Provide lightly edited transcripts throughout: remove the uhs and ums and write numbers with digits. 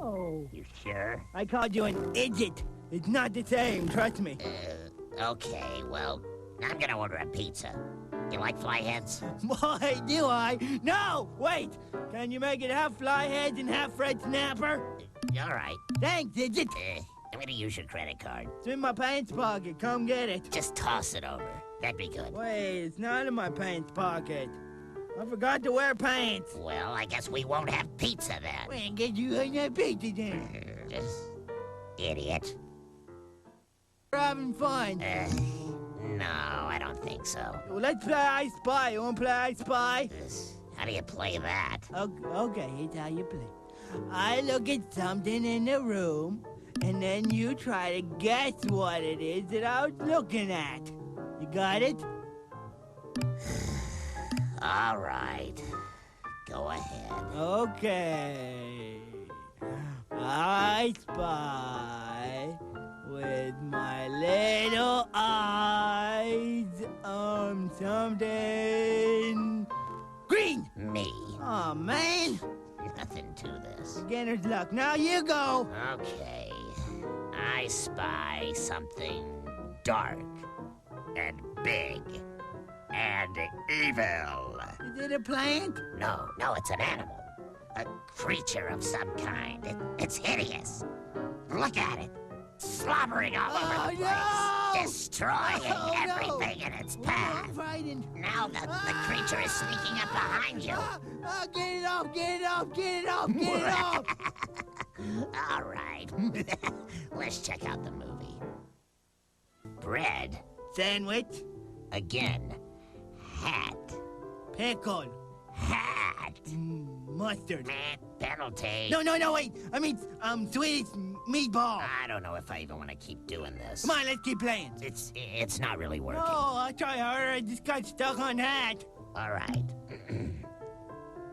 No. You sure? I called you an idiot. It's not the same, trust me. Okay, well, I'm gonna order a pizza. You like fly heads? Boy, do I. No, wait. Can you make it half fly heads and half red snapper? All right. Thanks, idiot. I'm gonna use your credit card. It's in my pants pocket. Come get it. Just toss it over. That'd be good. Wait, it's not in my pants pocket. I forgot to wear pants. Well, I guess we won't have pizza then. Well, get you in that pizza then. Just idiot. We're having fun. No, I don't think so. Well, let's play I Spy. You want to play I Spy? How do you play that? Okay, here's how you play. I look at something in the room, and then you try to guess what it is that I was looking at. You got it? All right. Go ahead. Okay. I spy with my little eyes something green. Me. Oh, man. Nothing to this. Beginner's luck. Now you go. Okay. I spy something dark and big and evil. Is it a plant? No, it's an animal. A creature of some kind. It's hideous. Look at it. Slobbering all over the place. No! Destroying everything in its path. I'm frightened. Now the creature is sneaking up behind you. Get it off, get it off, get it off, get it off. All right. Let's check out the movie. Bread. Sandwich. Again. Hat. Pickle. Hat. Mustard. Penalty. No, wait. I mean, Swedish meatball. I don't know if I even want to keep doing this. Come on, let's keep playing. It's not really working. Oh, I'll try harder. I just got stuck on that. All right.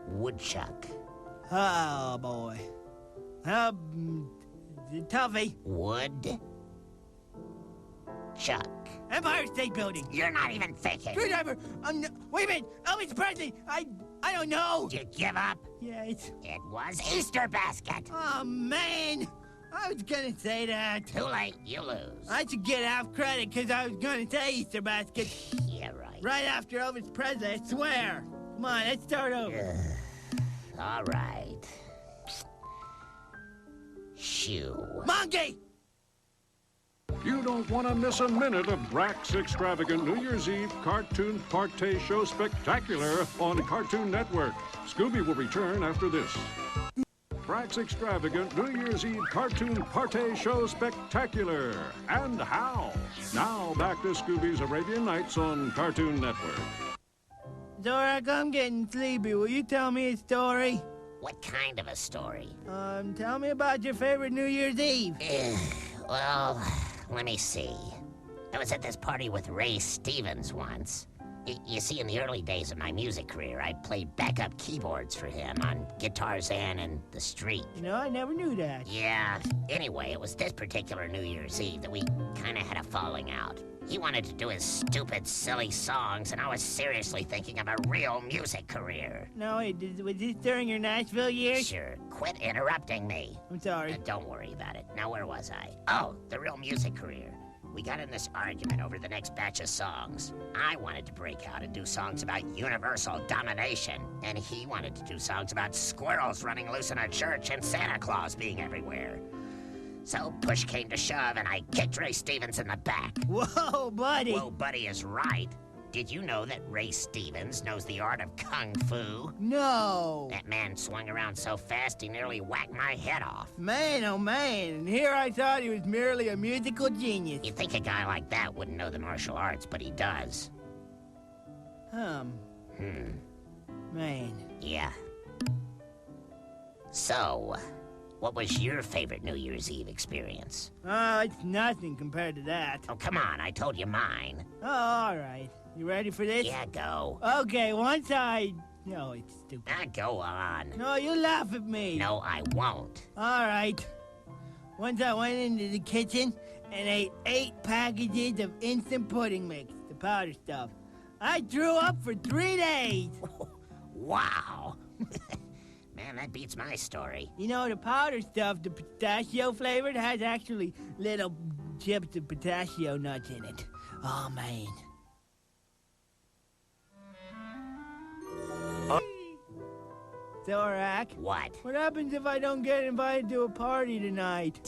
Woodchuck. Oh, boy. Toughie. Wood. Chuck. Empire State Building. You're not even thinking. Screwdriver. Wait a minute. Elvis Presley. I don't know. Did you give up? Yes. It was Easter basket. Oh, man. I was gonna say that. Too late. You lose. I should get half credit because I was gonna say Easter basket. Yeah, right. Right after Elvis Presley, I swear. Come on, let's start over. All right. Shoe. Monkey! You don't want to miss a minute of Brak's extravagant New Year's Eve cartoon party show spectacular on Cartoon Network. Scooby will return after this. Brak's extravagant New Year's Eve cartoon party show spectacular. And how? Now back to Scooby's Arabian Nights on Cartoon Network. Zorak, I'm getting sleepy. Will you tell me a story? What kind of a story? Tell me about your favorite New Year's Eve. Well, let me see. I was at this party with Ray Stevens once. You see, in the early days of my music career, I played backup keyboards for him on Guitarzan and The Street. You know, I never knew that. Yeah. Anyway, it was this particular New Year's Eve that we kind of had a falling out. He wanted to do his stupid, silly songs, and I was seriously thinking of a real music career. No, wait, was this during your Nashville years? Sure. Quit interrupting me. I'm sorry. Don't worry about it. Now, where was I? Oh, the real music career. We got in this argument over the next batch of songs. I wanted to break out and do songs about universal domination, and he wanted to do songs about squirrels running loose in a church and Santa Claus being everywhere. So push came to shove, and I kicked Ray Stevens in the back. Whoa, buddy. Whoa, buddy is right. Did you know that Ray Stevens knows the art of kung fu? No. That man swung around so fast he nearly whacked my head off. Man, oh man, and here I thought he was merely a musical genius. You'd think a guy like that wouldn't know the martial arts, but he does. Man. Yeah. So, what was your favorite New Year's Eve experience? Oh, it's nothing compared to that. Oh, come on, I told you mine. Oh, all right. You ready for this? Yeah, go. Okay, once I... No, it's stupid. Go on. No, you laugh at me. No, I won't. All right. Once I went into the kitchen and ate 8 packages of instant pudding mix, the powder stuff. I threw up for 3 days. Wow. Man, that beats my story. You know, the powder stuff, the pistachio flavored, has actually little chips of pistachio nuts in it. Oh, man. Zorak. What? What happens if I don't get invited to a party tonight?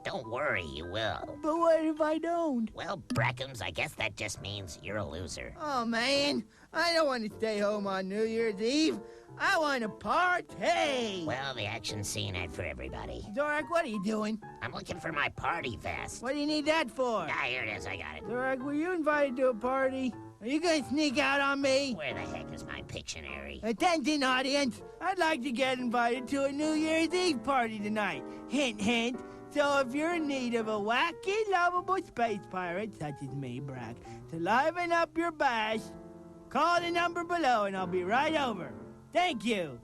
Don't worry, you will. But what if I don't? Well, Brackums, I guess that just means you're a loser. Oh, man. I don't want to stay home on New Year's Eve. I want to party. Well, the action scene ain't for everybody. Zorak, what are you doing? I'm looking for my party vest. What do you need that for? Ah, here it is, I got it. Zorak, were you invited to a party? Are you gonna sneak out on me? Where the heck is my Pictionary? Attention, audience. I'd like to get invited to a New Year's Eve party tonight. Hint, hint. So if you're in need of a wacky, lovable space pirate, such as me, Brak, to liven up your bash, call the number below and I'll be right over. Thank you.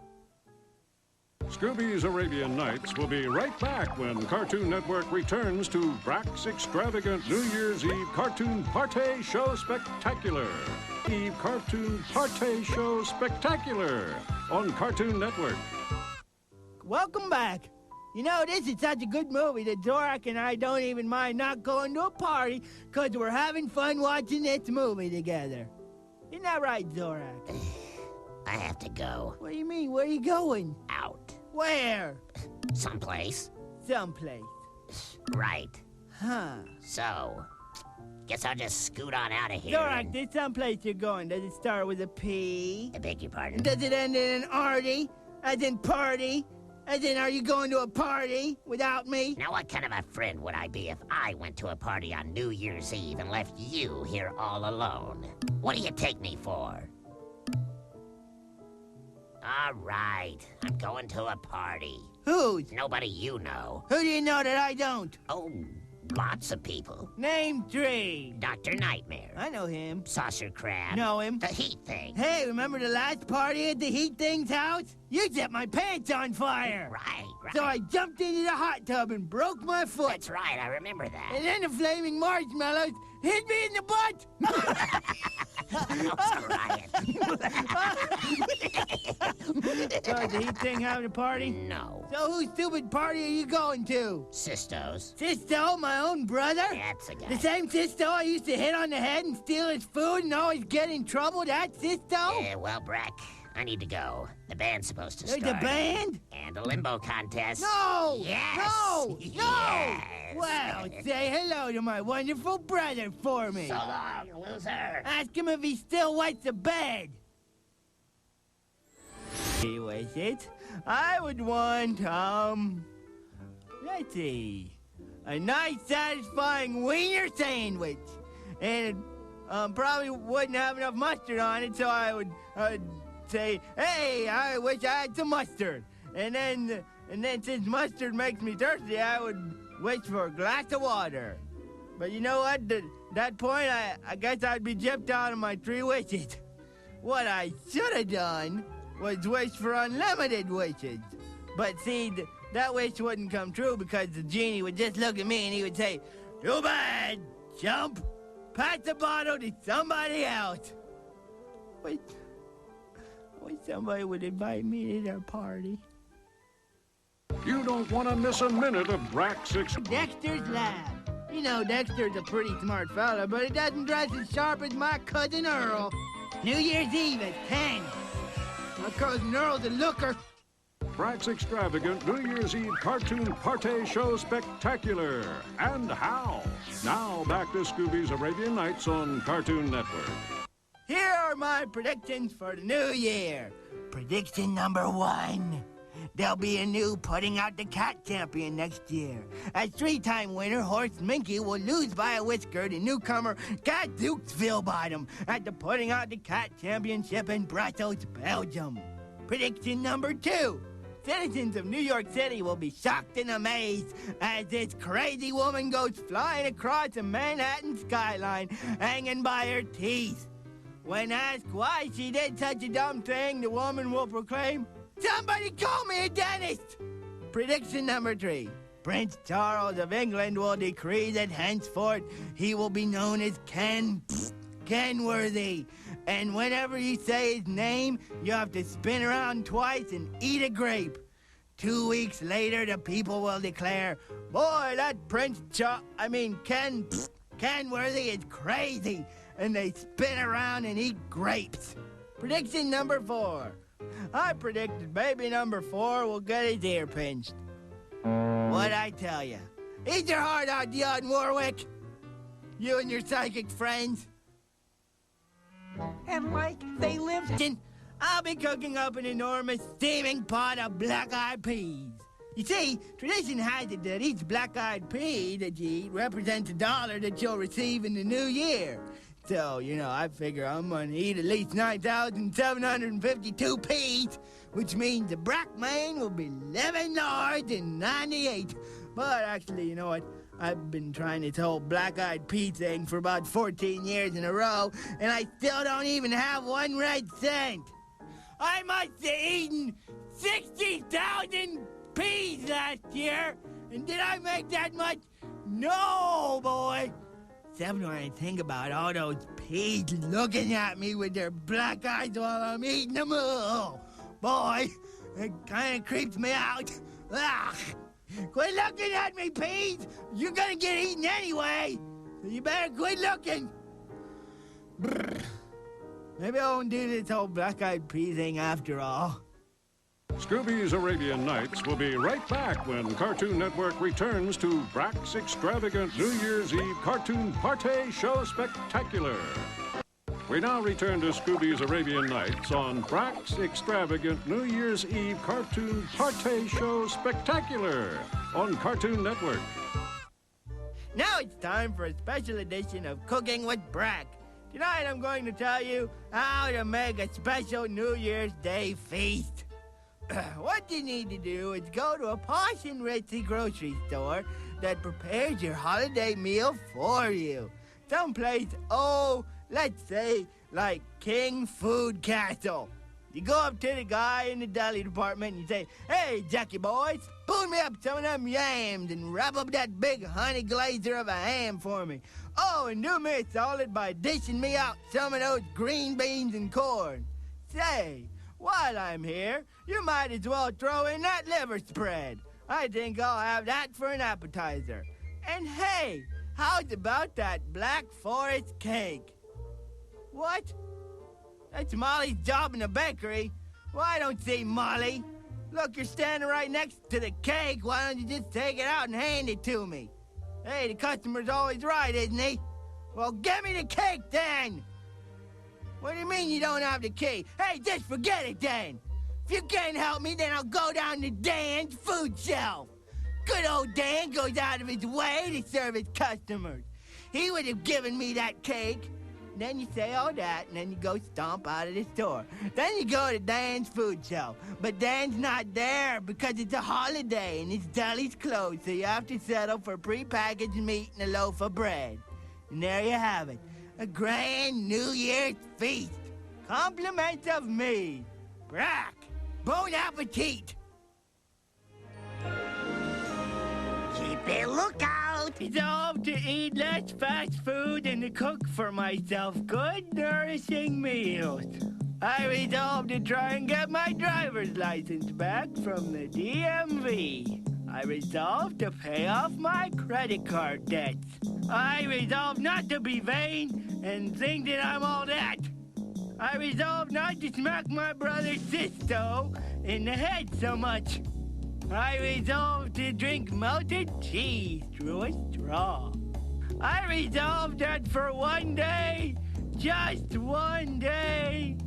Scooby's Arabian Nights will be right back when Cartoon Network returns to Brak's extravagant New Year's Eve Cartoon Party Show Spectacular. Eve Cartoon Party Show Spectacular on Cartoon Network. Welcome back. You know, this is such a good movie that Zorak and I don't even mind not going to a party because we're having fun watching this movie together. Isn't that right, Zorak? I have to go. What do you mean? Where are you going? Out. Where? Someplace. Someplace. Right. Huh. So, guess I'll just scoot on out of here. Zorak, there's someplace you're going. Does it start with a P? I beg your pardon? And does it end in an arty? As in party? As in, are you going to a party without me? Now, what kind of a friend would I be if I went to a party on New Year's Eve and left you here all alone? What do you take me for? All right, I'm going to a party. Whose? Nobody you know. Who do you know that I don't? Oh, lots of people. Name 3. Dr. Nightmare. I know him. Saucer Crab. Know him. The Heat Thing. Hey, remember the last party at the Heat Thing's house? You set my pants on fire. Right. So I jumped into the hot tub and broke my foot. That's right, I remember that. And then the flaming marshmallows hit me in the butt. That was a riot. So is the Heat Thing having a party? No. So whose stupid party are you going to? Sistos. Sisto, my own brother? That's a guy. The same Sisto I used to hit on the head and steal his food and always get in trouble? That Sisto? Yeah, well, Brak, I need to go. The band's supposed to start. There's a band? And a limbo contest. No! Yes! No! No! Yes! Well, say hello to my wonderful brother for me. So long, loser. Ask him if he still wets the bed. He wishes I would want, let's see, a nice satisfying wiener sandwich. And it probably wouldn't have enough mustard on it, so I would say, hey, I wish I had some mustard. And then since mustard makes me thirsty, I would wish for a glass of water. But you know what? At that point, I guess I'd be gypped out of my 3 wishes. What I should have done was wish for unlimited wishes. But see, that wish wouldn't come true because the genie would just look at me and he would say, too bad, chump. Pass the bottle to somebody else. Wish somebody would invite me to their party. You don't want to miss a minute of Brak's Dexter's Lab. You know, Dexter's a pretty smart fella, but he doesn't dress as sharp as my cousin Earl. New Year's Eve at 10. My cousin Earl's a looker. Brak's extravagant New Year's Eve Cartoon Party Show Spectacular. And how? Now back to Scooby's Arabian Nights on Cartoon Network. Here are my predictions for the new year. Prediction number 1. There'll be a new Putting Out the Cat champion next year. As 3-time winner, Horse Minky will lose by a whisker to newcomer Gadzooks Bottom at the Putting Out the Cat Championship in Brussels, Belgium. Prediction number 2. Citizens of New York City will be shocked and amazed as this crazy woman goes flying across the Manhattan skyline, hanging by her teeth. When asked why she did such a dumb thing, the woman will proclaim, "Somebody call me a dentist!" Prediction number 3. Prince Charles of England will decree that henceforth he will be known as Kenworthy, And whenever you say his name, you have to spin around twice and eat a grape. 2 weeks later, the people will declare, boy, that Kenworthy is crazy. And they spin around and eat grapes. Prediction number 4. I predicted baby number 4 will get his ear pinched. What'd I tell you? Eat your heart out, Dionne Warwick. You and your psychic friends. And like they lived in... I'll be cooking up an enormous steaming pot of black-eyed peas. You see, tradition has it that each black-eyed pea that you eat represents $1 that you'll receive in the new year. So, I figure I'm gonna eat at least 9,752 peas, which means the Brak man will be living large in 98. But actually, you know what? I've been trying this whole black-eyed pea thing for about 14 years in a row, and I still don't even have 1 red cent. I must have eaten 60,000 peas last year, and did I make that much? No, boy. Except when I think about all those peas looking at me with their black eyes while I'm eating them. Oh, boy, it kind of creeps me out. Ugh. Quit looking at me, peas. You're gonna get eaten anyway, so you better quit looking. Brr. Maybe I won't do this whole black-eyed pea thing after all. Scooby's Arabian Nights will be right back when Cartoon Network returns to Brak's extravagant New Year's Eve Cartoon Party Show Spectacular. We now return to Scooby's Arabian Nights on Brak's extravagant New Year's Eve Cartoon Party Show Spectacular on Cartoon Network. Now it's time for a special edition of Cooking with Brak. Tonight I'm going to tell you how to make a special New Year's Day feast. What you need to do is go to a posh and ritzy grocery store that prepares your holiday meal for you. Someplace, let's say, like King Food Castle. You go up to the guy in the deli department and you say, hey, Jackie boy, spoon me up some of them yams and wrap up that big honey glazer of a ham for me. Oh, and do me a solid by dishing me out some of those green beans and corn. Say, while I'm here, you might as well throw in that liver spread. I think I'll have that for an appetizer. And hey, how's about that Black Forest cake? What? That's Molly's job in the bakery. Well, I don't see Molly. Look, you're standing right next to the cake. Why don't you just take it out and hand it to me? Hey, the customer's always right, isn't he? Well, give me the cake then. What do you mean you don't have the key? Hey, just forget it then. If you can't help me, then I'll go down to Dan's food shelf. Good old Dan goes out of his way to serve his customers. He would have given me that cake. And then you say all that, and then you go stomp out of the store. Then you go to Dan's food shelf. But Dan's not there because it's a holiday and his deli's closed, so you have to settle for prepackaged meat and a loaf of bread. And there you have it. A grand New Year's feast. Compliments of me, Brak. Bon appetit. Keep a lookout. Resolved to eat less fast food and to cook for myself good, nourishing meals. I resolved to try and get my driver's license back from the DMV. I resolved to pay off my credit card debts. I resolved not to be vain and think that I'm all that. I resolved not to smack my brother Sisto in the head so much. I resolved to drink melted cheese through a straw. I resolved that for one day, just one day,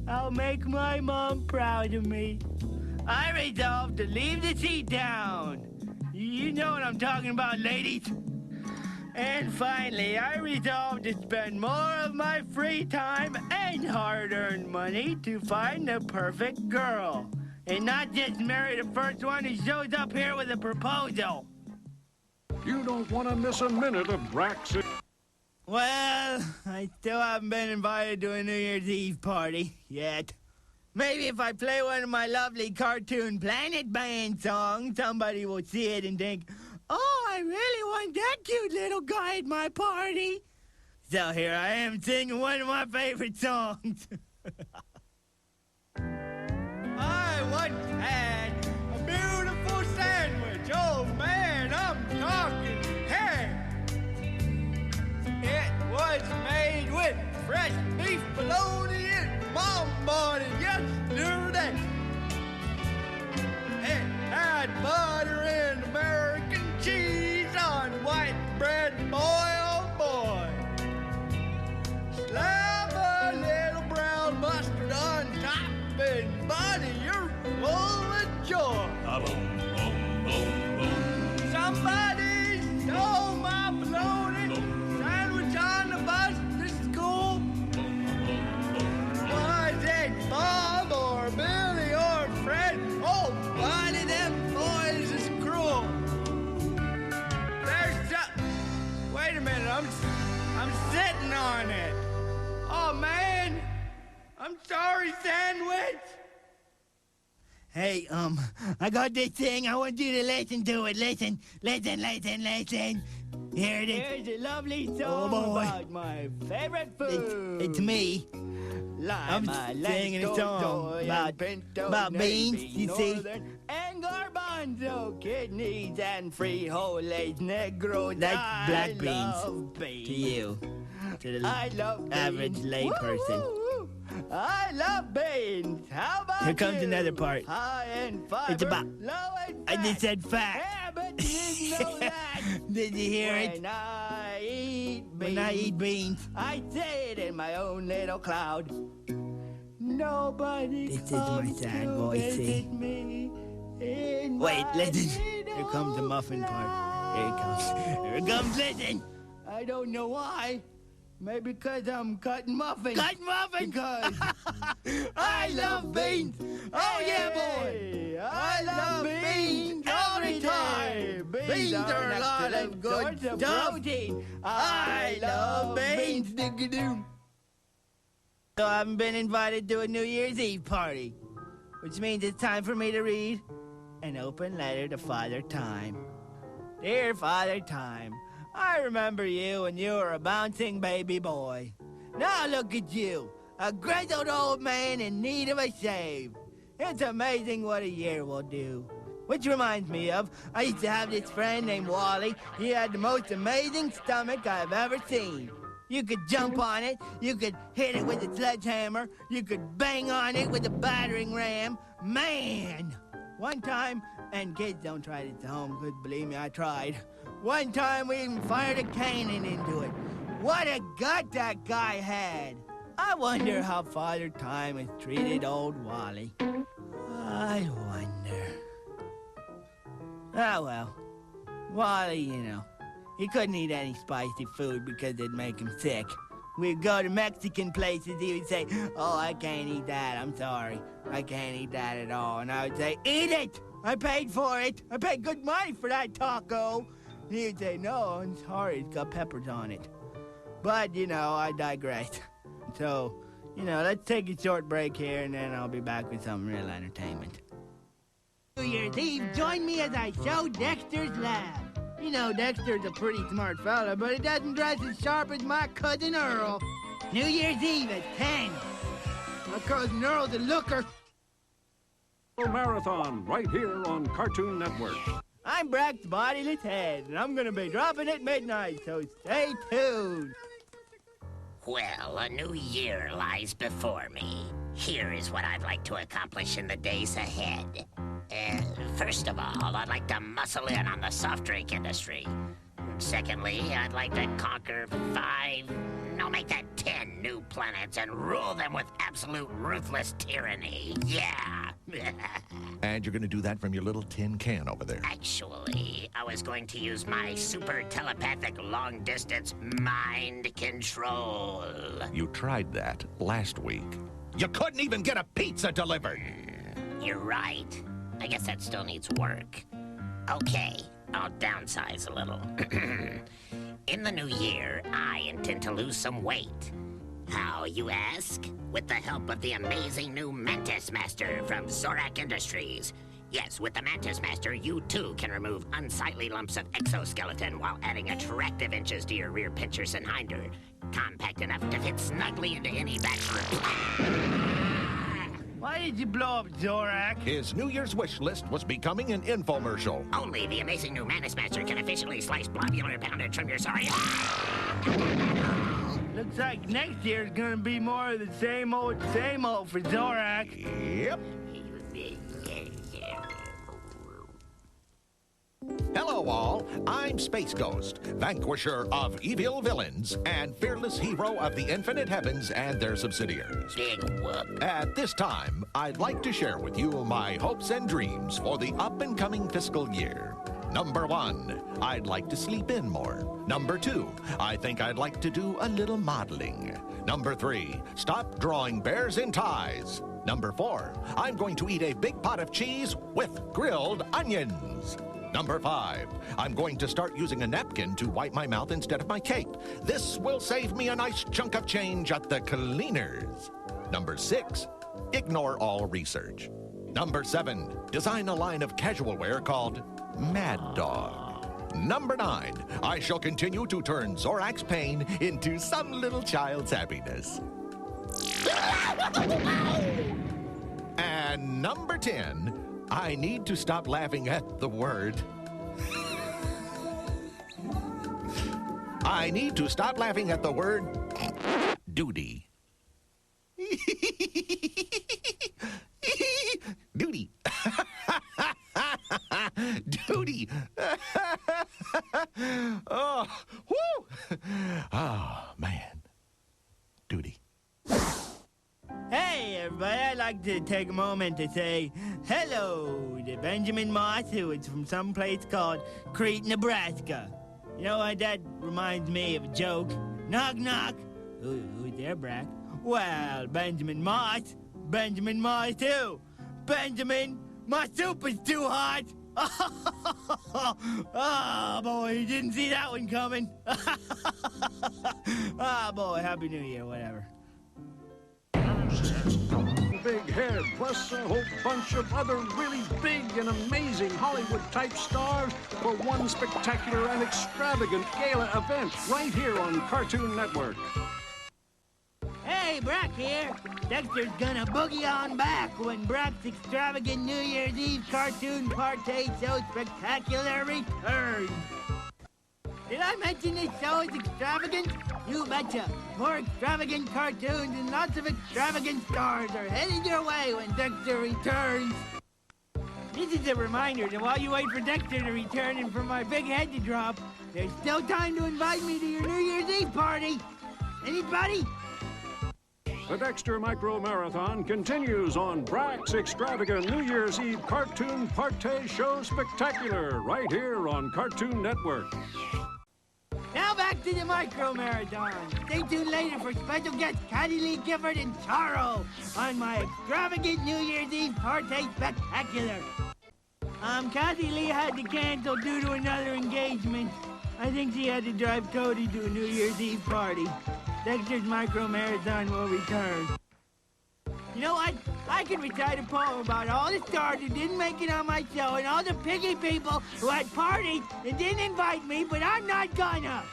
I'll make my mom proud of me. I resolved to leave the seat down. You know what I'm talking about, ladies. And finally, I resolved to spend more of my free time and hard-earned money to find the perfect girl. And not just marry the first one who shows up here with a proposal. You don't want to miss a minute of Brak's... Well, I still haven't been invited to a New Year's Eve party yet. Maybe if I play one of my lovely cartoon Planet Band songs, somebody will see it and think, oh, I really want that cute little guy at my party. So here I am singing one of my favorite songs. I once had a beautiful sandwich. Oh man, I'm talking ham. It was made with fresh beef bologna and Mom bought it yesterday. It had butter and American cheese on white bread, boy, oh boy. Slap a little brown mustard on top, and buddy, you're full of joy. Somebody stole my bologna sandwich on the bus to school. Was it Bob or Billy or Fred? Oh, buddy, them boys is cruel. There's wait a minute, I'm sitting on it. Oh, man, I'm sorry, sandwich. Hey, I got this thing. I want you to listen to it. Listen. Here it is. Here's a lovely song about my favorite food. It's me. I'm singing a song about beans, you see. And garbanzo, kidneys, and frijoles negros. That's black beans to you, to the average lay person. I love beans. How about Here comes you? another part. High in fiber, It's about- low in fat. I just said fat. Yeah, but you didn't know that. Did you hear it? When I eat beans, When I eat beans. I say it in my own little cloud. Nobody This is my comes sad to voice, visit see? me in Wait, my listen. Here little comes the muffin part. Here it comes. Here it comes, listen. I don't know why. Maybe because I'm cutting muffins. Cut muffin. Because I love beans. Oh, yeah, boy. I love beans all every the time. time. Beans are a lot of good stuff. Protein. I love beans. Digga-doo. So I haven't been invited to a New Year's Eve party, which means it's time for me to read an open letter to Father Time. Dear Father Time, I remember you when you were a bouncing baby boy. Now look at you, a grizzled old man in need of a shave. It's amazing what a year will do. Which reminds me of, I used to have this friend named Wally. He had the most amazing stomach I've ever seen. You could jump on it, you could hit it with a sledgehammer, you could bang on it with a battering ram. Man! One time, and kids don't try this at home, because believe me, I tried. One time we even fired a cannon into it. What a gut that guy had! I wonder how Father Time has treated old Wally. I wonder. Ah, well. Wally, you know, he couldn't eat any spicy food because it'd make him sick. We'd go to Mexican places, he would say, oh, I can't eat that, I'm sorry. I can't eat that at all. And I would say, eat it! I paid for it! I paid good money for that taco! He would say, no, I'm sorry, it's got peppers on it. But, you know, I digress. So, you know, let's take a short break here, and then I'll be back with some real entertainment. New Year's Eve, join me as I show Dexter's Lab. You know, Dexter's a pretty smart fella, but he doesn't dress as sharp as my cousin Earl. New Year's Eve at 10. My cousin Earl's a looker. Marathon, right here on Cartoon Network. I'm Brak's bodiless head, and I'm gonna be dropping at midnight, so stay tuned. Well, a new year lies before me. Here is what I'd like to accomplish in the days ahead. First of all, I'd like to muscle in on the soft drink industry. Secondly, I'd like to conquer 10 new planets and rule them with absolute ruthless tyranny. Yeah. And you're going to do that from your little tin can over there. Actually, I was going to use my super telepathic long-distance mind control. You tried that last week. You couldn't even get a pizza delivered. You're right. I guess that still needs work. Okay, I'll downsize a little. In the new year, I intend to lose some weight. How, you ask? With the help of the amazing new Mantis Master from Zorak Industries. Yes, with the Mantis Master, you too can remove unsightly lumps of exoskeleton while adding attractive inches to your rear pinchers and hinder. compact enough to fit snugly into any bachelor. Why did you blow up Zorak? His New Year's wish list was becoming an infomercial. Only the amazing new Manus Master can officially slice blobular pounder trim your sorry. Looks like next year's gonna be more of the same old for Zorak. Yep. Hello, all. I'm Space Ghost, vanquisher of evil villains and fearless hero of the infinite heavens and their subsidiaries. Big whoop. At this time, I'd like to share with you my hopes and dreams for the up-and-coming fiscal year. Number 1, I'd like to sleep in more. Number 2, I think I'd like to do a little modeling. Number 3, stop drawing bears in ties. Number 4, I'm going to eat a big pot of cheese with grilled onions. Number 5, I'm going to start using a napkin to wipe my mouth instead of my cape. This will save me a nice chunk of change at the cleaners. Number 6, ignore all research. Number 7, design a line of casual wear called Mad Dog. Number 9, I shall continue to turn Zorak's pain into some little child's happiness. And number 10, I need to stop laughing at the word. I need to stop laughing at the word duty. Duty. Duty. Oh, whoo. Oh, man. Duty. Hey, everybody, I'd like to take a moment to say hello to Benjamin Moss, who is from some place called Crete, Nebraska. You know what? That reminds me of a joke. Knock, knock. Who's there, Brak? Well, Benjamin Moss. Benjamin Moss, too. Benjamin, my soup is too hot. Oh, boy, you didn't see that one coming. Oh, boy, Happy New Year, whatever. Big head, plus a whole bunch of other really big and amazing Hollywood-type stars for one spectacular and extravagant gala event right here on Cartoon Network. Hey, Brak here. Dexter's gonna boogie on back when Brak's extravagant New Year's Eve cartoon party show spectacular returns. Did I mention this show is extravagant? You betcha. More extravagant cartoons and lots of extravagant stars are headed your way when Dexter returns. This is a reminder that while you wait for Dexter to return and for my big head to drop, there's still time to invite me to your New Year's Eve party. Anybody? The Dexter Micro Marathon continues on Brak's extravagant New Year's Eve cartoon party show spectacular right here on Cartoon Network. Now back to the Micro Marathon. Stay tuned later for special guests Kathy Lee Gifford and Charo on my extravagant New Year's Eve party spectacular. Kathy Lee had to cancel due to another engagement. I think she had to drive Cody to a New Year's Eve party. Dexter's Micro Marathon will return. You know what? I can recite a poem about all the stars who didn't make it on my show and all the piggy people who had parties and didn't invite me, but I'm not gonna.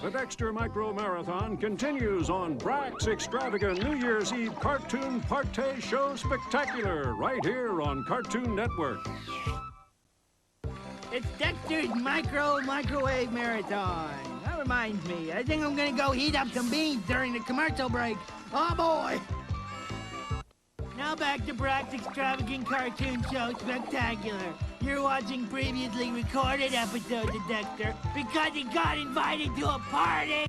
The Dexter Micro Marathon continues on Brak's extravagant New Year's Eve cartoon party show spectacular right here on Cartoon Network. It's Dexter's Microwave Marathon. That reminds me, I think I'm gonna go heat up some beans during the commercial break. Oh boy! Now back to Brak's extravagant cartoon show spectacular. You're watching previously recorded episodes of Dexter because he got invited to a party.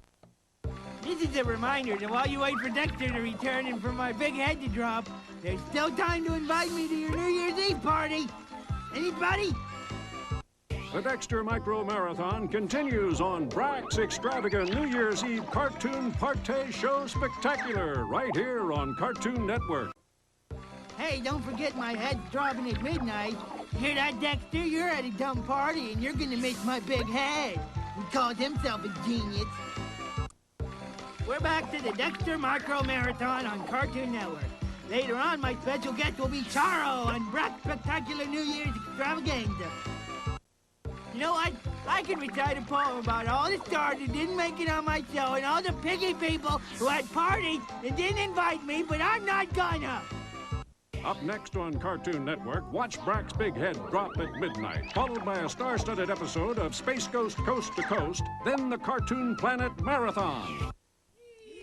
This is a reminder that while you wait for Dexter to return and for my big head to drop, there's still time to invite me to your New Year's Eve party. Anybody? The Dexter Micro Marathon continues on Brak's extravagant New Year's Eve cartoon party show spectacular right here on Cartoon Network. Hey, don't forget my head's dropping at midnight. Hear that, Dexter? You're at a dumb party and you're gonna miss my big head. He calls himself a genius. We're back to the Dexter Micro Marathon on Cartoon Network. Later on, my special guest will be Charo on Brak's spectacular New Year's extravaganza. You know what? I could recite a poem about all the stars who didn't make it on my show and all the piggy people who had parties and didn't invite me, but I'm not gonna. Up next on Cartoon Network, watch Brak's big head drop at midnight, followed by a star-studded episode of Space Ghost Coast to Coast, then the Cartoon Planet Marathon.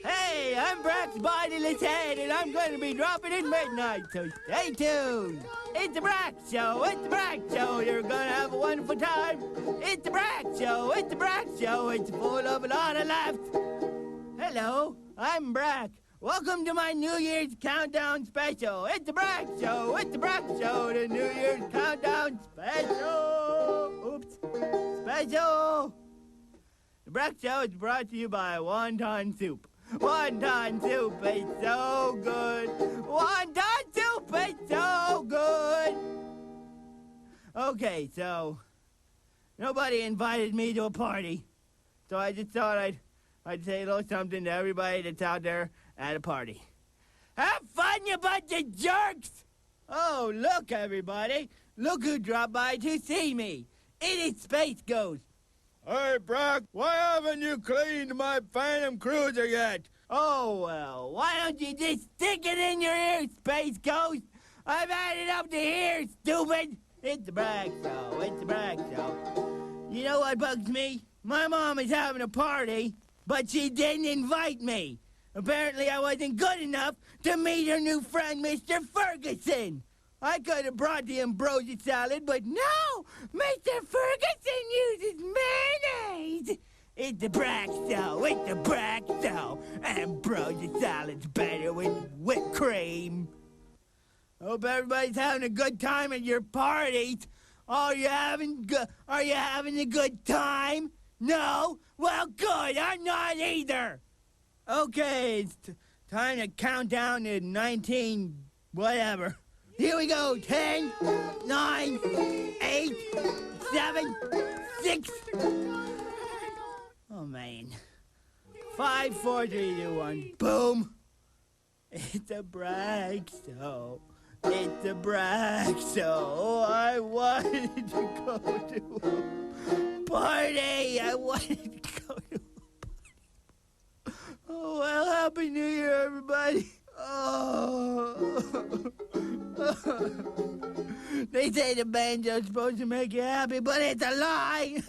Hey, I'm Brak's bodiless head, and I'm going to be dropping at midnight, so stay tuned. It's the Brak Show, it's the Brak Show. You're going to have a wonderful time. It's the Brak Show, it's the Brak Show. It's full of a lot of laughs. Hello, I'm Brak. Welcome to my New Year's Countdown Special. It's the Brak Show, it's the Brak Show, the New Year's Countdown Special. Oops, special. The Brak Show is brought to you by Wonton Soup. Wonton soup is so good. Wonton soup is so good. Okay, so nobody invited me to a party, so I just thought I'd say a little something to everybody that's out there at a party. Have fun, you bunch of jerks! Oh, look, everybody. Look who dropped by to see me. It is Space Ghost. Hey, Brak, why haven't you cleaned my Phantom Cruiser yet? Oh, well, why don't you just stick it in your ear, Space Ghost? I've had it up to here, stupid. It's the Brak Show, it's the Brak Show. You know what bugs me? My mom is having a party, but she didn't invite me. Apparently, I wasn't good enough to meet her new friend, Mr. Ferguson. I could have brought the ambrosia salad, but no! Mr. Ferguson uses mayonnaise! It's the Brak Show, it's the Brak Show. Ambrosia salad's better with whipped cream. Hope everybody's having a good time at your parties. Are you having a good time? No? Well, good, I'm not either. Okay, it's time to count down to 19 whatever. Here we go. 10, 9, 8, 7, 6. Oh, man. 5, 4, 3, 2, 1. Boom. It's a Brak Show. It's a Brak Show. I wanted to go to a party. I wanted to go to a party. Oh, well, Happy New Year, everybody. Oh. They say the banjo's supposed to make you happy, but it's a lie.